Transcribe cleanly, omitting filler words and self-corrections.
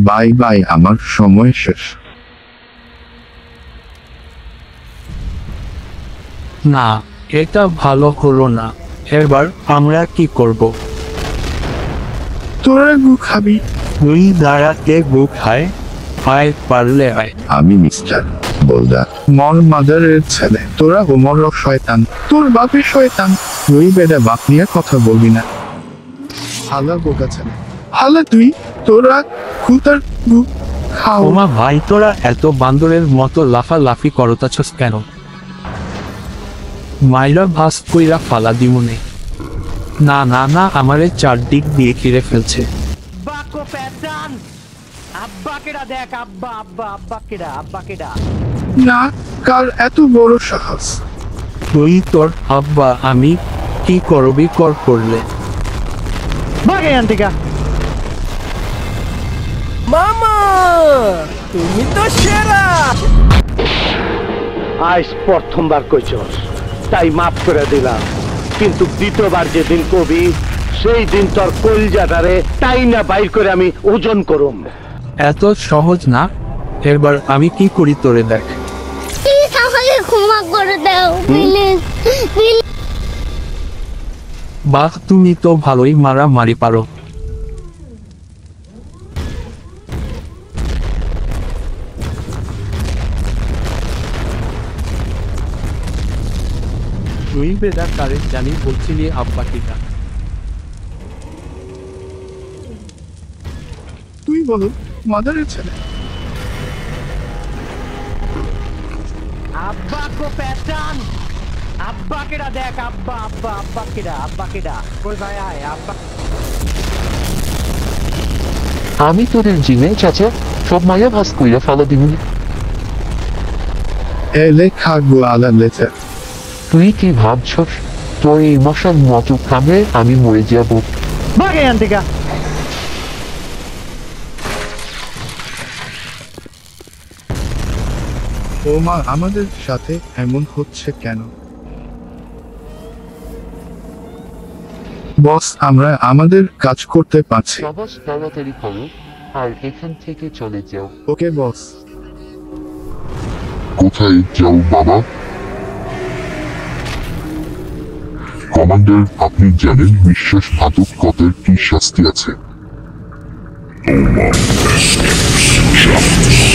Bye bye, আমার সময় শেষ। না, এটা ভালো হলো না। এবার আমরা কি করব? তোরা গু খাবি? তুই দাঁড়াতে বুক খায়, আয় পারলে আয়। আমি মিস্টার বলদা, মর মাদারের ছেলে। তোরা ওমর শয়তান, তোর বাপের শয়তান। তুই বেটা বাপ নিয়ে কথা বলবি না। হালা বোকা ছেলে, হালা তুই। তোরা খুতার গু খাও। ওমা ভাই, তোরা এত বান্দরের মতো লাফালাফি করতাছস কেন? মাইরা ভাস কইরা ফালা দিমুনে। না না না, আমারে চারদিক দিয়ে ঘিরে ফেলছে। বাকো প্যাটার্ন আব্বা কেডা দেখ, আব্বা আব্বা আব্বা কেডা, আব্বা কেডা। না, কার এত বড় সাহস? তুই তোর আব্বা, আমি কি করবি কর করলে। ভাগে এখান থেকে। মামা তুমি তো সেরা। আজ প্রথমবার কইছস তাই মাফ করে দিলাম, কিন্তু দ্বিতীয়বার যেদিন কবি সেই দিন তোর কলজাটারে তাই না বাইর করে আমি ওজন করুম। এত সহজ না, এবার আমি কি করি তোরে দেখ। প্লিজ আমাকে ক্ষমা করে দাও, প্লিজ প্লিজ। বাহ, তুমি তো ভালোই মারামারি পারো। তুই বেদা কারে জানি বলছিলি আব্বা কিনা? তুই বলো মাদারের ছেলে। আব্বা কো প্যাটার্ন আব্বা কেডা দেখ, আব্বা আব্বা আব্বা কেডা, আব্বা কেডা। কই ভাই আয় আব্বা। আমি তোদের জিমে চাচা সব মায়া ভাস কইরা ফালা দিমুনি। এলে খাগু আলা লেচার। তুই কি ভাবছস তোর এই মশার মতো কামড়ে আমি মরে যাব? ভাগে এখান থেকে। ও মা, আমাদের সাথে এমন হচ্ছে কেন? বস, আমরা আমাদের কাজ করতে পারছি। সবাস তাড়াতাড়ি করো আর এখান থেকে চলে যাও। ওকে বস। কোথায় যাও বাবা? কমান্ডার, আপনি জানেন বিশ্বাসঘাতকতার কি শাস্তি আছে? No one escapes justice.